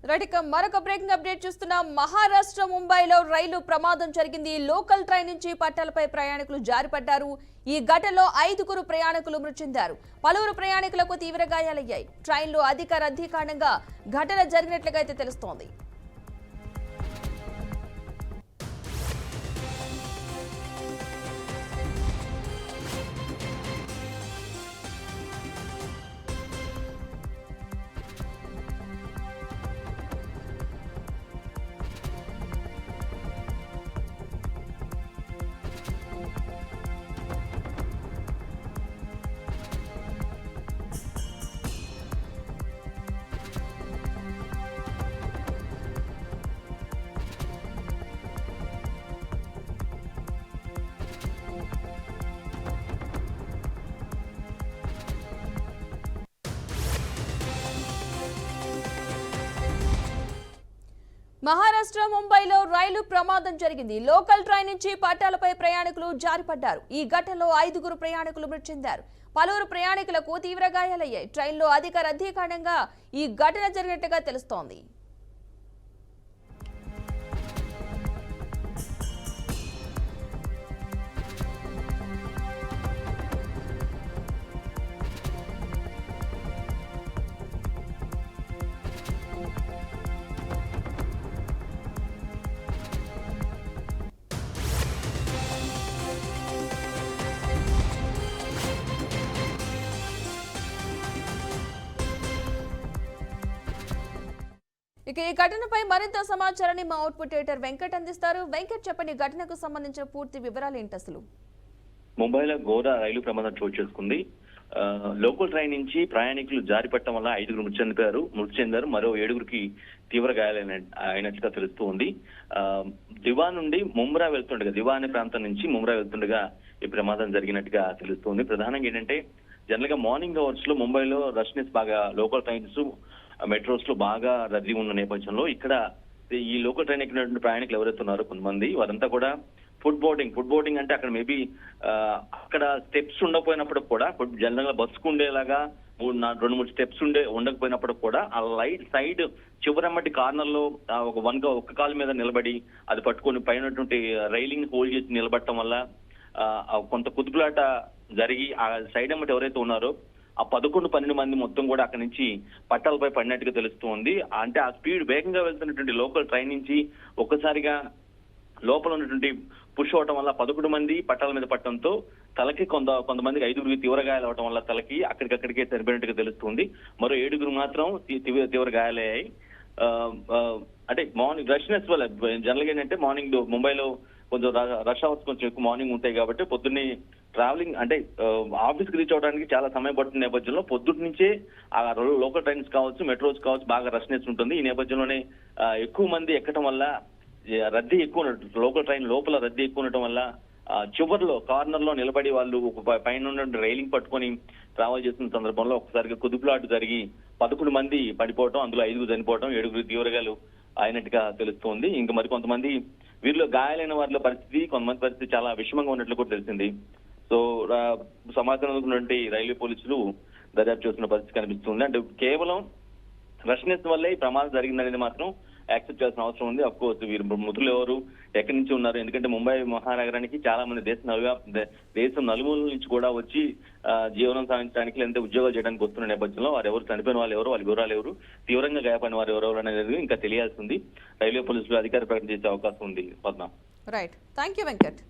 Right మరొక breaking update చూస్తున్నాం. మహారాష్ట్ర ముంబైలో రైలు ప్రమాదం జరిగింది. లోకల్ ట్రైన్ నుంచి పట్టాలపై ప్రయాణికులు జారిపడ్డారు. ఈ ఘటనలో 5గురు ప్రయాణికులు మృతి చెందారు. పలువురు ప్రయాణికులకు తీవ్ర గాయాలయ్యాయి. ట్రైన్లో అధిక రద్దీ కారణంగా ఘటన జరిగినట్లుగా అయితే తెలుస్తోంది. మహారాష్ట్ర ముంబైలో రైలు ప్రమాదం జరిగింది. లోకల్ ట్రైన్ నుంచి పట్టాలపై ప్రయాణికులు జారిపడ్డారు. ఈ ఘటనలో 5గురు ప్రయాణికులు మృతి చెందారు. పలువురు ప్రయాణికులకు తీవ్ర గాయాలయ్యాయి. ట్రైన్లో అధిక రద్దీ కారణంగా ఈ ఘటన జరిగినట్టుగా తెలుస్తోంది. ఇక ఈ ఘటనపై మరింత సమాచారాన్ని మా అవుట్పుట్ ఎడిటర్ వెంకట్ అందిస్తారు. వెంకట్, చెప్పండి, ఘటనకు సంబంధించిన పూర్తి వివరాలు ఏంటి అసలు? ముంబైలో ఘోర రైలు ప్రమాదం చోటు చేసుకుంది. లోకల్ ట్రైన్ నుంచి ప్రయాణికులు జారిపట్టడం వల్ల 5గురు మృతి చెందారు. మరో 7గురికి తీవ్ర గాయాలైనట్లుగా తెలుస్తూ ఉంది. దివా నుండి ముమ్రా వెళ్తుండగా, దివా అనే ప్రాంతం నుంచి ముమ్రా వెళ్తుండగా ఈ ప్రమాదం జరిగినట్టుగా తెలుస్తుంది. ప్రధానంగా ఏంటంటే, జనరల్ గా మార్నింగ్ అవర్స్ లో ముంబైలో రష్నెస్ బాగా, లోకల్ ట్రైన్స్ మెట్రోస్ లో బాగా రద్దీ ఉన్న నేపథ్యంలో ఇక్కడ ఈ లోకల్ ట్రైన్ ఎక్కినటువంటి ప్రయాణికులు ఎవరైతే ఉన్నారో కొంతమంది, వారంతా కూడా ఫుడ్ బోర్డింగ్ అంటే అక్కడ మేబీ అక్కడ స్టెప్స్ ఉండకపోయినప్పుడు కూడా, జనరల్ గా బస్సుకు ఉండేలాగా 2-3 స్టెప్స్ ఉండకపోయినప్పుడు కూడా ఆ లైట్ సైడ్ చివరమ్మటి కార్నర్ లో ఒక్క కాలు మీద నిలబడి అది పట్టుకొని పైనటువంటి రైలింగ్ హోల్డ్ చేసి నిలబడటం వల్ల కొంత కుదుపులాట జరిగి ఆ సైడ్ అమ్మటి ఎవరైతే ఉన్నారో ఆ 11-12 మంది మొత్తం కూడా అక్కడి నుంచి పట్టాలపై పడినట్టుగా తెలుస్తుంది. అంటే ఆ స్పీడ్ వేగంగా వెళ్తున్నటువంటి లోకల్ ట్రైన్ నుంచి ఒక్కసారిగా లోపల ఉన్నటువంటి పుష్ అవటం వల్ల 11 మంది పట్టాల మీద పట్టడంతో తలకి కొంతమందికి 5గురికి తీవ్ర గాయాలు అవటం వల్ల తలకి అక్కడికక్కడికే చనిపోయినట్టుగా తెలుస్తుంది. మరో 7గురు మాత్రం తీవ్ర గాయాలయ్యాయి. అంటే మార్నింగ్ రష్నెస్ వల్ల జనరల్ గా ఏంటంటే, మార్నింగ్ ముంబైలో కొంచెం రష్ అవర్స్ కొంచెం ఎక్కువ మార్నింగ్ ఉంటాయి కాబట్టి పొద్దున్నే ట్రావెలింగ్ అంటే ఆఫీస్ కి రీచ్ అవడానికి చాలా సమయం పడుతున్న నేపథ్యంలో పొద్దుటి నుంచే ఆ లోకల్ ట్రైన్స్ కావచ్చు, మెట్రోస్ కావచ్చు, బాగా రష్నెస్ ఉంటుంది. ఈ నేపథ్యంలోనే ఎక్కువ మంది ఎక్కడం వల్ల రద్దీ ఎక్కువ ఉన్నట్టు, లోకల్ ట్రైన్ లోపల రద్దీ ఎక్కువ ఉండటం వల్ల చివరిలో కార్నర్ లో నిలబడి వాళ్ళు పైన ఉన్న రైలింగ్ పట్టుకొని ట్రావెల్ చేస్తున్న సందర్భంలో ఒకసారిగా కుదుపులాట జరిగి 11 మంది పడిపోవటం, అందులో 5గురు చనిపోవటం, 7గురు తీవ్రగాలు అయినట్టుగా తెలుస్తోంది. ఇంకా మరి కొంతమంది వీరిలో గాయాలైన వారిలో పరిస్థితి, కొంతమంది పరిస్థితి చాలా విషమంగా ఉన్నట్లు కూడా తెలిసింది. సో సమాచారం అందుకున్నటువంటి రైల్వే పోలీసులు దర్యాప్తు చేస్తున్న పరిస్థితి కనిపిస్తుంది. అంటే కేవలం రష్నెస్ వల్లే ఈ ప్రమాదం జరిగిందనేది మాత్రం యాక్సెప్ట్ చేయాల్సిన అవసరం ఉంది. అఫ్ కోర్స్ వీరు మృతులు ఎవరు, ఎక్కడి నుంచి ఉన్నారు, ఎందుకంటే ముంబై మహానగరానికి చాలా మంది దేశం నలుమూల నుంచి కూడా వచ్చి జీవనం సాగించడానికి లేదా ఉద్యోగాలు చేయడానికి వస్తున్న నేపథ్యంలో వారు ఎవరు, చనిపోయిన వాళ్ళు ఎవరు, వాళ్ళ వివరాలు ఎవరు, తీవ్రంగా గాయపడిన వారు ఎవరెవరు అనేది ఇంకా తెలియాల్సి ఉంది. రైల్వే పోలీసులు అధికార ప్రకటన చేసే అవకాశం ఉంది. Padma. Right, thank you Venkat.